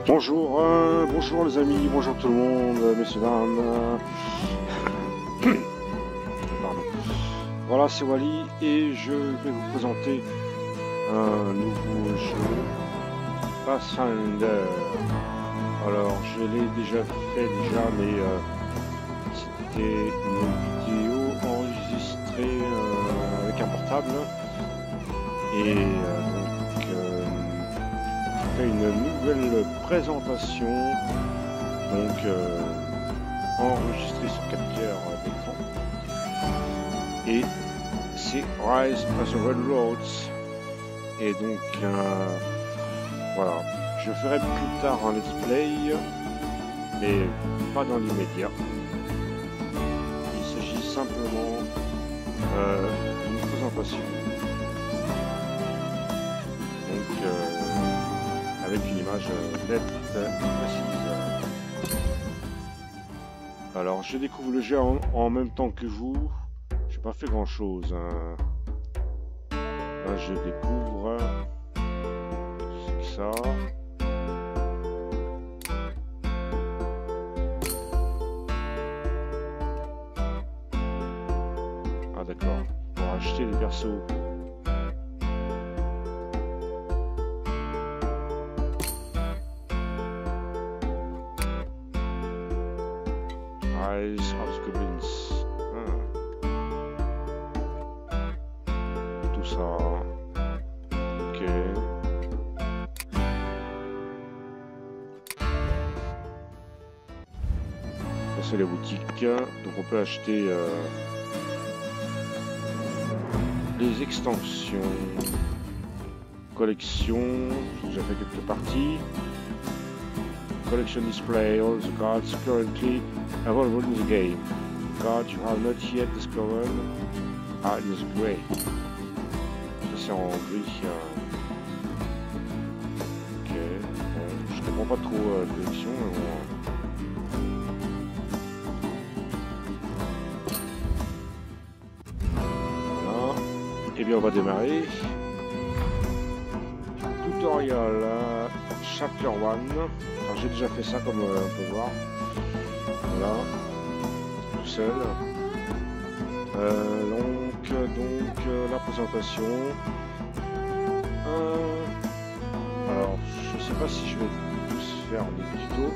Bonjour, bonjour les amis, bonjour tout le monde, messieurs, dames. Pardon. Voilà, c'est Wally et je vais vous présenter un nouveau jeu, Pathfinder. Alors, je l'ai déjà fait mais c'était une vidéo enregistrée avec un portable et une nouvelle présentation, donc enregistrée sur 4 heures d'écran, et c'est Rise of the Railroads. Et donc voilà, je ferai plus tard un let's play, mais pas dans l'immédiat. Il s'agit simplement d'une présentation, donc avec une image nette et précise. Alors, je découvre le jeu en même temps que vous. J'ai pas fait grand chose. Là, je découvre ça. Ah d'accord. Pour acheter les persos. Rise of the Goblins. Tout ça. Ok. Ça c'est les boutiques. Donc on peut acheter les extensions. Collection. J'ai déjà fait quelques parties. Collection display all the cards currently available in the game. Cards you have not yet discovered are in the gray. Ça c'est en gris. Ok. Bon, je comprends pas trop la collection, mais bon. Voilà. Et bien on va démarrer. Tutorial chapter 1. Alors j'ai déjà fait ça comme on peut voir. Voilà. Tout seul. Donc la présentation. Alors je sais pas si je vais tous faire des tutos.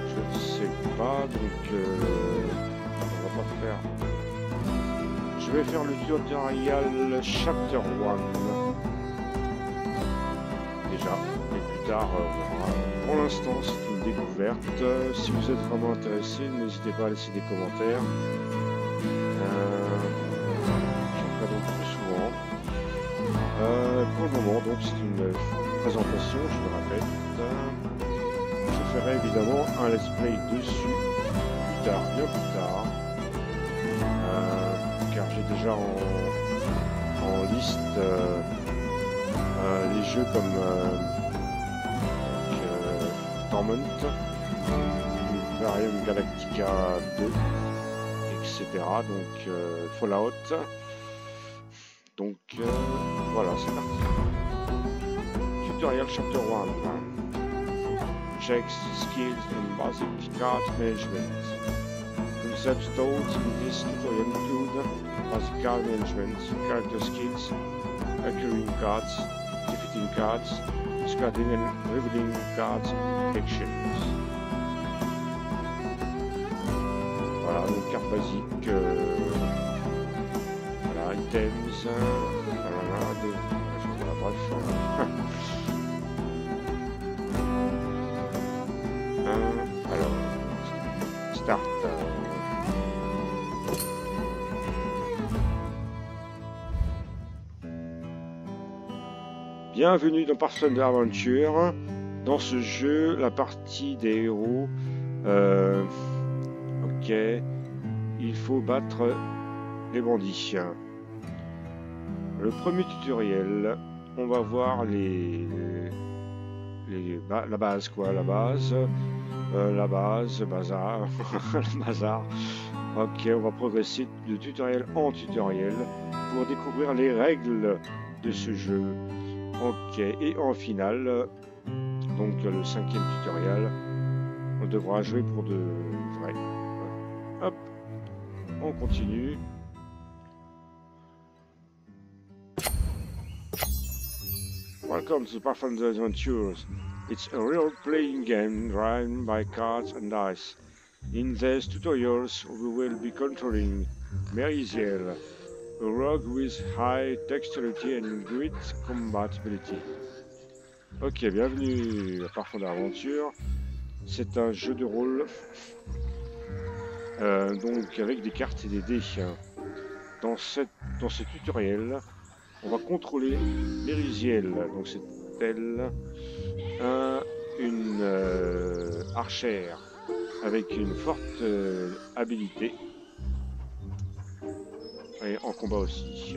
Je ne sais pas, donc on va pas faire. Je vais faire le tutorial chapter 1 déjà, et plus tard on verra. Pour l'instant c'est une découverte. Si vous êtes vraiment intéressé, n'hésitez pas à laisser des commentaires. J'en ferai donc plus souvent. Pour le moment donc c'est une présentation, je le répète. Je ferai évidemment un let's play dessus plus tard, bien plus tard. Car j'ai déjà en liste les jeux comme Torment, Imperium Galactica 2, etc. Donc Fallout. Donc voilà, c'est parti. Tutorial Chapter 1. Checks, skills and basic card management. Concepts taught in this tutorial include basic card management, character skills, acquiring cards, defeating cards, discarding and revealing cards, actions. Voilà, donc carte basique, voilà, items, voilà, bref. Alors, start. Bienvenue dans Pathfinder Adventure. Dans ce jeu, la partie des héros, ok, il faut battre les bandits. Le premier tutoriel, on va voir la base quoi, la base, bazar, le bazar. Ok, on va progresser de tutoriel en tutoriel pour découvrir les règles de ce jeu. Ok, et en finale, donc le 5e tutoriel, on devra jouer pour de vrai. Hop, on continue. Welcome to Pathfinder Adventures. It's a role-playing game run by cards and dice. In these tutorials, we will be controlling Merisiel, a rogue with high dexterity and great combat ability. Ok, bienvenue à Pathfinder Aventure. C'est un jeu de rôle donc avec des cartes et des dés. Dans ce tutoriel, on va contrôler Merisiel. Donc c'est elle, une archère avec une forte habilité. Et en combat aussi.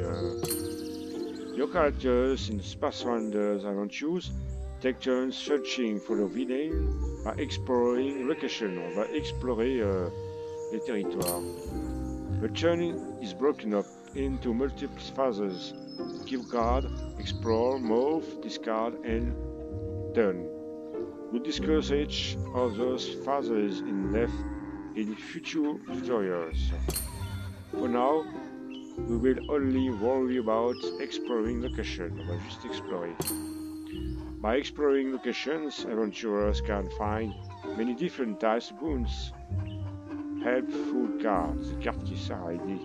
Your characters in Pathfinder's Adventures take turns searching for the villain by exploring location. On va explorer les territoires. The journey is broken up into multiple phases. Give guard, explore, move, discard, and turn. We'll discuss each of those phases in depth in future tutorials. For now, we will only worry about exploring location. On va juste explorer. By exploring locations, adventurers can find many different types of boons. Helpful cards, des cartes qui servent à aider,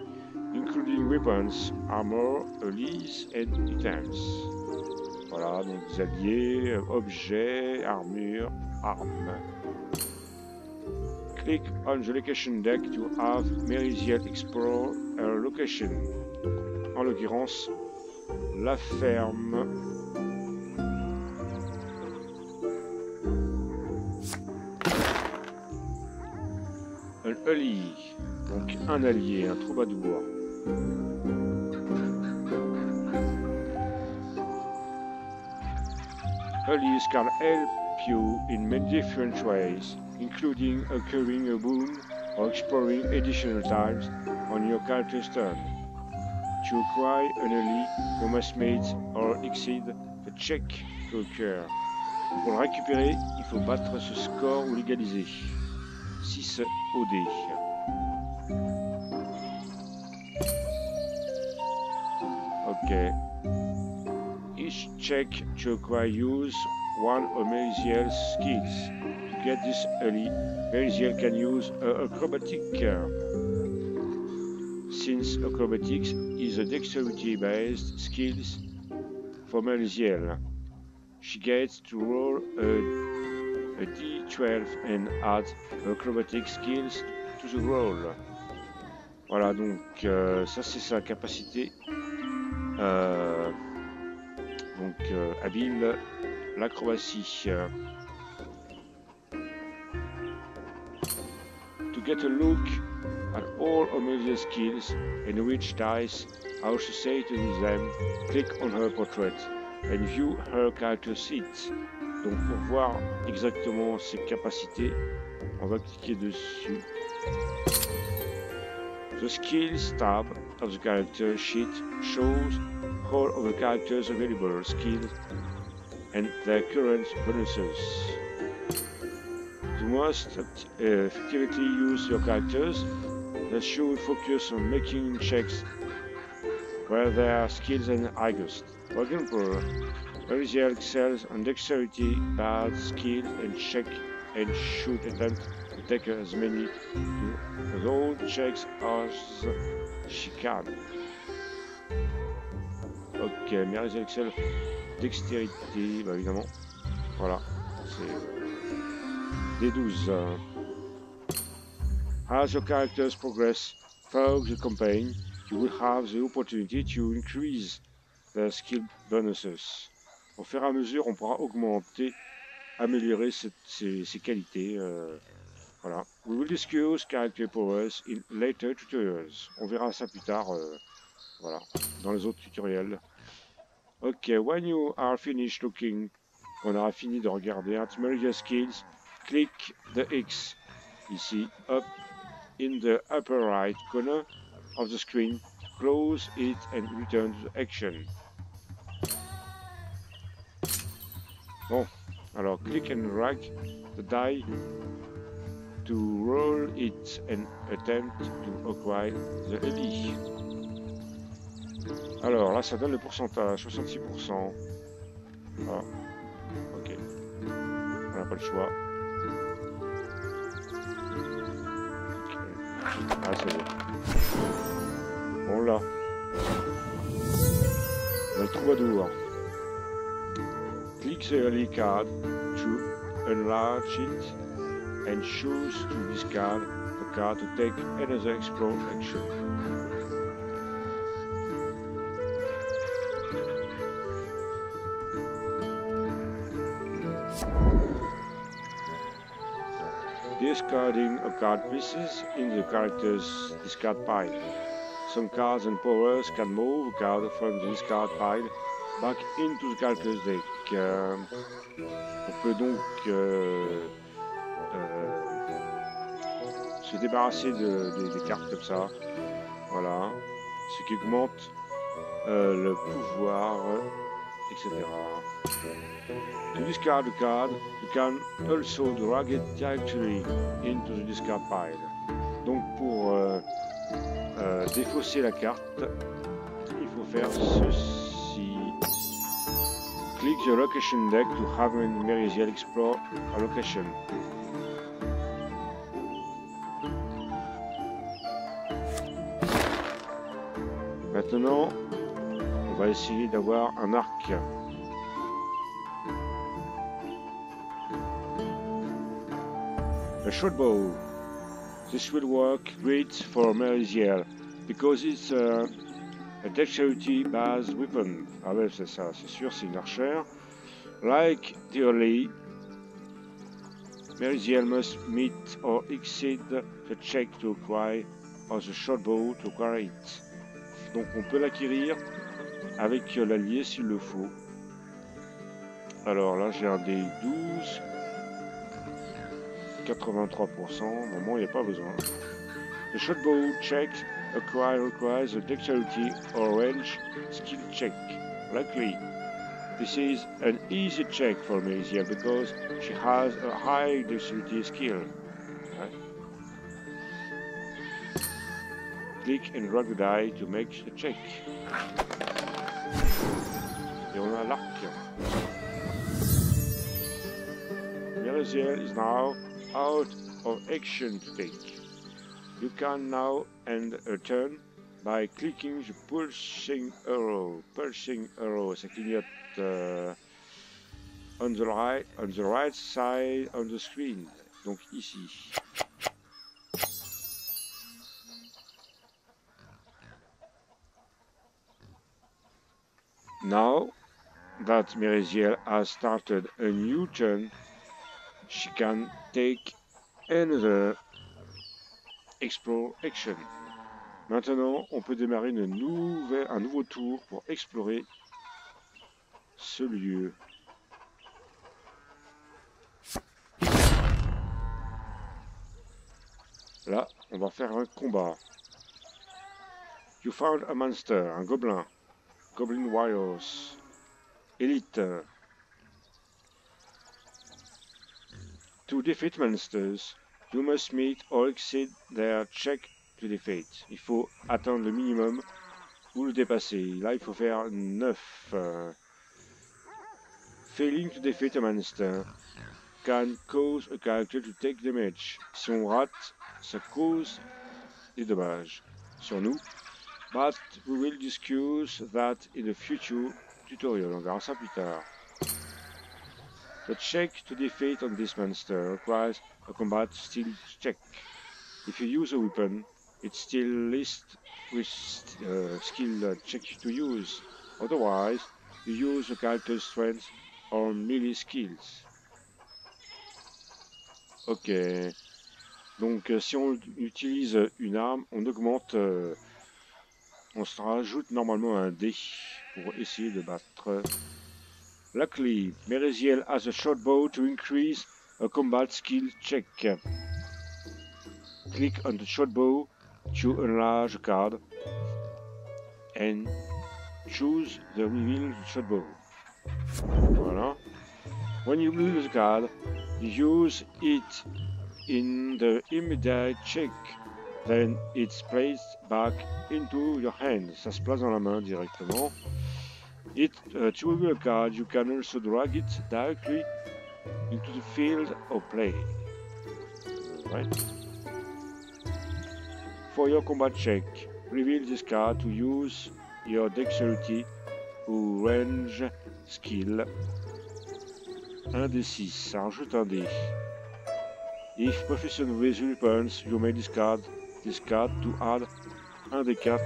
including weapons, armor, allies, and items. Voilà, donc des alliés, objets, armure, armes. Click on the location deck to have Merisiel explore a location. En l'occurrence, la ferme. Un ally, donc un allié, un troubadour. Allies can help you in many different ways, including acquiring a boon or exploring additional times on your character's turn. To acquire an ally, you must meet or exceed the check to occur. Pour le récupérer, il faut battre ce score ou l'égaliser. 6 OD. Ok. Each check to acquire use one of Merisiel's skills. To get this ally, Merisiel can use acrobatic. Since acrobatics is a dexterity-based skill for Merisiel, she gets to roll a D12 and add acrobatic skills to the roll. Voilà, donc ça c'est sa capacité habile, l'acrobatie. To get a look at all of Merisiel's skills and which dice are associated with them, click on her portrait and view her character sheet. Donc pour voir exactement ses capacités, on va cliquer dessus. The skills tab of the character sheet shows all of the character's available skills and their current bonuses. You must effectively use your characters that should focus on making checks where their skills are highest. For example, Merisiel excels on dexterity, bad skill, and check, and should attempt to take as many of those checks as she can. Ok, Merisiel excelle dextérité, bah évidemment. Voilà, c'est D12. As your characters progress through the campaign, you will have the opportunity to increase their skill bonuses. Au fur et à mesure, on pourra augmenter, améliorer ses qualités. Voilà. We will discuss character powers in later tutorials. On verra ça plus tard, voilà, dans les autres tutoriels. Ok, when you are finished looking, on aura fini de regarder at Merisiel skills, click the X ici, up in the upper right corner of the screen, close it and return to the action. Bon, alors click and drag the die to roll it and attempt to acquire the LE. Alors là, ça donne le pourcentage, 66%. Ah, ok. On n'a pas le choix. Okay. Ah, c'est bon. Bon, là. On a le troubadour. Click the LE card to enlarge it and choose to discard the card to take another explore action. Discarding a card pieces in the character's discard pile. Some cards and powers can move a card from the discard pile back into the character's deck. On peut donc se débarrasser des cartes comme ça. Voilà. Ce qui augmente le pouvoir, etc. To discard the card, you can also drag it directly into the discard pile. Donc pour défausser la carte, il faut faire ceci. Click the location deck to have Merisiel explore a location. Maintenant, on va essayer d'avoir un arc. A short bow. This will work great for Merisiel because it's a dexterity based weapon. Ah ouais, c'est ça, c'est sûr, c'est une archère. Like the early, Merisiel must meet or exceed the check to acquire or the short bow to acquire it. Donc on peut l'acquérir avec l'allié s'il le faut. Alors là j'ai un des 12. 83%, normalement il n'y a pas besoin. The short bow check requires a dexterity or range skill check. Luckily, this is an easy check for Merisiel because she has a high dexterity skill. Ouais. Click and drag the die to make the check. Et on a l'arc. Merisiel is now out of action to take. You can now end a turn by clicking the pulsing arrow. Pulsing arrow, ça clignote on the right side on the screen. Donc ici. Now that Merisiel has started a new turn, she can take another explore action. Maintenant, on peut démarrer un nouveau tour pour explorer ce lieu. Là, on va faire un combat. You found a monster, un gobelin. Goblin Warriors. Elite. To defeat monsters, you must meet or exceed their check to defeat. Il faut atteindre le minimum ou le dépasser. Là, il faut faire 9. Failing to defeat a monster can cause a character to take damage. Si on rate, ça cause des dommages sur nous. But we will discuss that in a future tutorial. On verra ça plus tard. The check to defeat on this monster requires a combat skill check. If you use a weapon, it's still listed with skill check to use. Otherwise, you use the character's strength or melee skills. Ok. Donc si on utilise une arme, on augmente, on se rajoute normalement un dé pour essayer de battre. Luckily, Merisiel has a short bow to increase a combat skill check. Click on the short bow to enlarge a card and choose the reveal short bow. Voilà. When you lose the card, use it in the immediate check. Then it's placed back into your hand. Ça se place dans la main directement. To reveal a card, you can also drag it directly into the field of play. Right. For your combat check, reveal this card to use your dexterity ou range skill. 1 des 6, ça rajoute un dé. If proficient with weapons, you may discard this card to add 1 des 4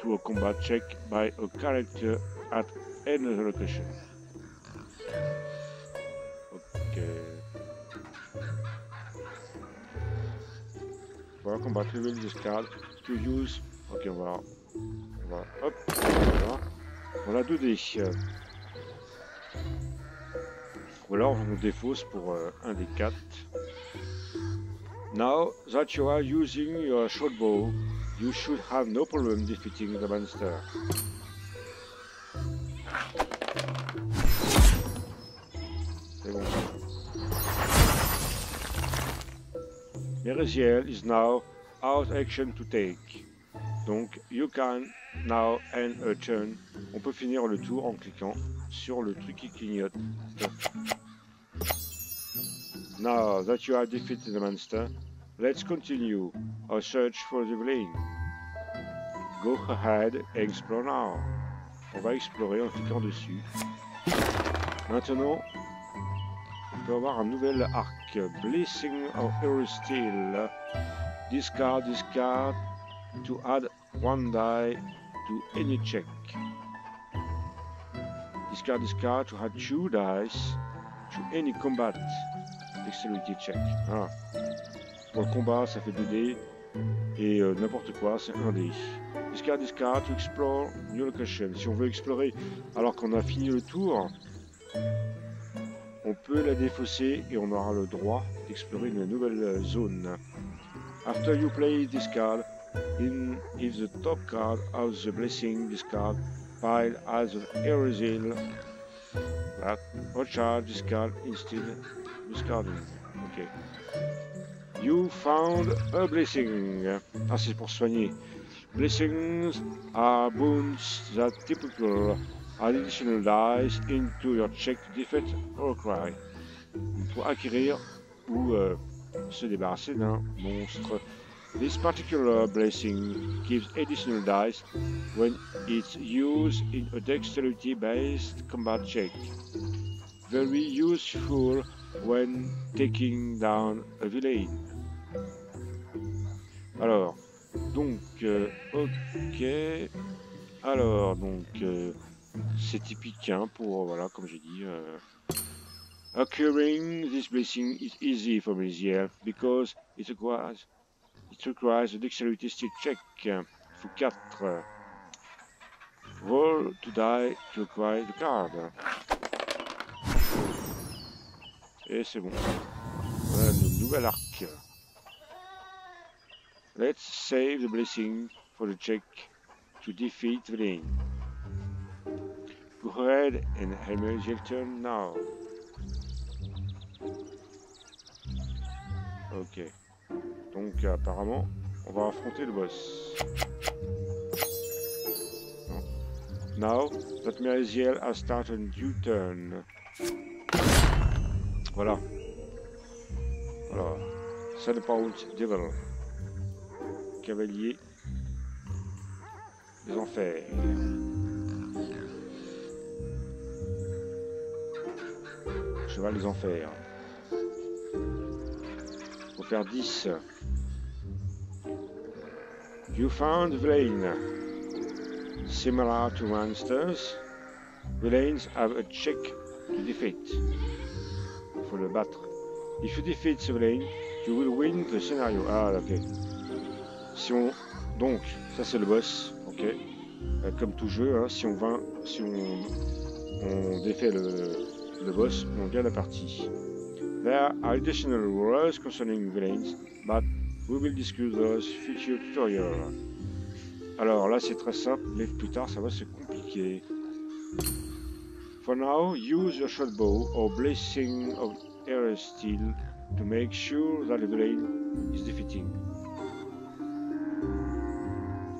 to a combat check by a character at another location. Ok. Voilà, combat level this card to use. Ok, on va hop, voilà. Voilà 2 dés. Ou alors on défausse pour 1 des 4. Now that you are using your short bow, you should have no problem defeating the monster. C'est bon. Merisiel is now out action to take. Donc you can now end a turn. On peut finir le tour en cliquant sur le truc qui clignote. Now that you have defeated the monster, let's continue our search for the villain. Go ahead and explore now. On va explorer en cliquant dessus. Maintenant, on peut avoir un nouvel arc. Blessing of Hero Steel. Discard this card to add 1 die to any check. Discard this card to add 2 dice to any combat dexterity check. Ah. Pour le combat, ça fait 2 dés. Et n'importe quoi, c'est 1 dé. Discard this card to explore new location. Si on veut explorer alors qu'on a fini le tour, on peut la défausser et on aura le droit d'explorer une nouvelle zone. After you play this card, if the top card of the blessing discard pile has an erasal, recharge this card instead discarding. Ok. You found a blessing. Ah, c'est pour soigner. Blessings are boons that typical additional dice into your check to defeat or cry. Pour acquérir ou se débarrasser d'un monstre. This particular blessing gives additional dice when it's used in a dexterity-based combat check. Very useful when taking down a villain. Alors, donc, ok. Alors, donc, c'est typique hein, pour, voilà, comme j'ai dit. Acquiring this blessing is easy for Merisiel because it requires a dexterity skill check. Il faut 4. Roll to die to acquire the card. Et c'est bon. Voilà le nouvel arc. Let's save the blessing for the check to defeat the villain. Go ahead and hammer your turn now. Ok. Donc apparemment, on va affronter le boss. Non. Now that Merisiel has started a new turn. Voilà. Alors, Sunpoint Devil. Cavalier des enfers. Cheval des enfers. Faut faire 10. You found villain. Similar to monsters, villains have a check to defeat. Il faut le battre. If you defeat the villain, you will win the scenario. Ah, ok. Si on... Donc, ça c'est le boss, ok. Comme tout jeu, hein, si on défait le boss, on gagne la partie. There are additional rules concerning villains, but we will discuss those future tutorials. Alors là c'est très simple, mais plus tard ça va se compliquer. For now, use your short bow or blessing of air steel to make sure that the villain is defeating.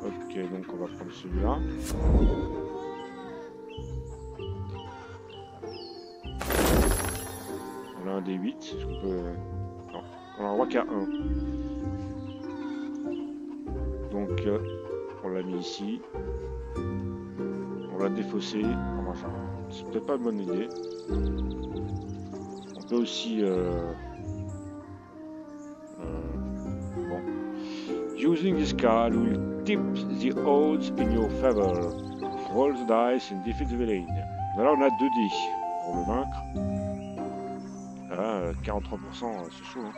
Ok, donc on va prendre celui-là. On a un des 8. Est-ce qu'on peut... Non, on en voit qu'à 1. Donc on l'a mis ici. On l'a défaussé. Enfin, c'est peut-être pas une bonne idée. On peut aussi... bon. Using this card will tip the odds in your favor. Roll the dice and defeat the villain. Là on a 2 dés pour le vaincre. Là, 43%, c'est chaud. Hein.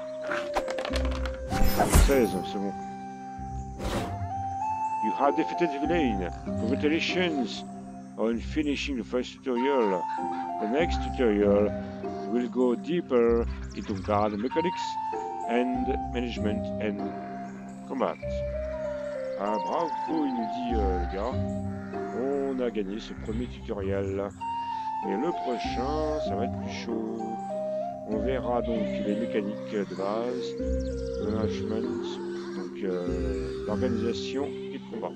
16, c'est bon. You have defeated the villain. Congratulations on finishing the first tutorial. The next tutorial will go deeper into card mechanics and management and combat. Ah, bravo, il nous dit le gars. On a gagné ce premier tutoriel. Et le prochain, ça va être plus chaud. On verra donc les mécaniques de base, le management, donc l'organisation et le combat.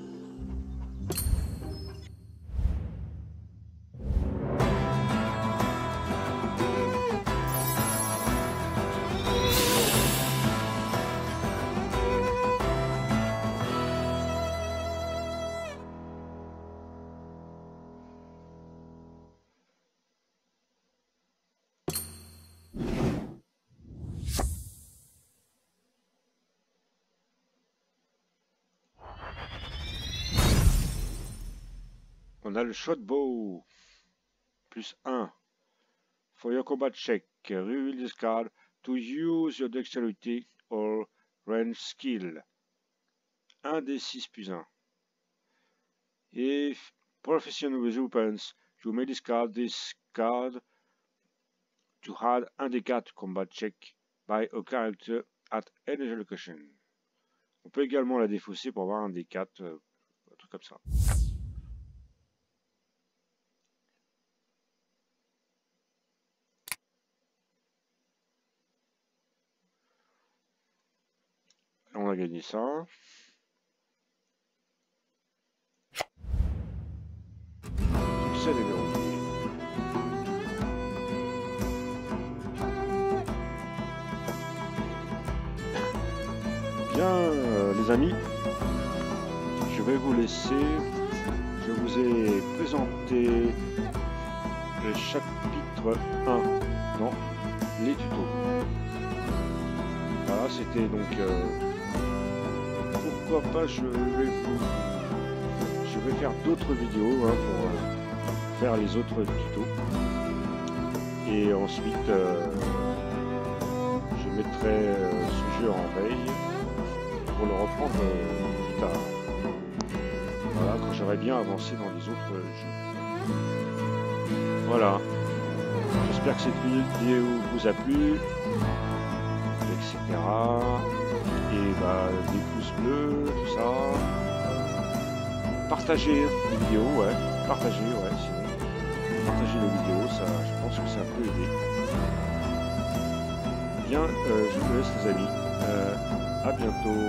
On a le short bow, plus 1. For your combat check, reveal this card to use your dexterity or range skill. 1 des 6 plus 1. If professional with weapons, you may discard this card to add 1 des 4 combat check by a character at any location. On peut également la défausser pour avoir 1 des 4, un truc comme ça. On a gagné ça. Succès des verrous. Bien, les amis, je vais vous laisser. Je vous ai présenté le chapitre 1 dans les tutos. Voilà, c'était donc... pourquoi pas, je vais faire d'autres vidéos hein, pour faire les autres tutos. Et ensuite, je mettrai ce jeu en veille pour le reprendre plus tard. Voilà, quand j'aurai bien avancé dans les autres jeux. Voilà. J'espère que cette vidéo vous a plu, etc. Et bah, des pouces bleus, tout ça. Partagez les vidéos, ouais. Partagez, ouais, sinon. Partagez les vidéos, ça, je pense que ça peut aider. Bien, je vous laisse les amis. À bientôt.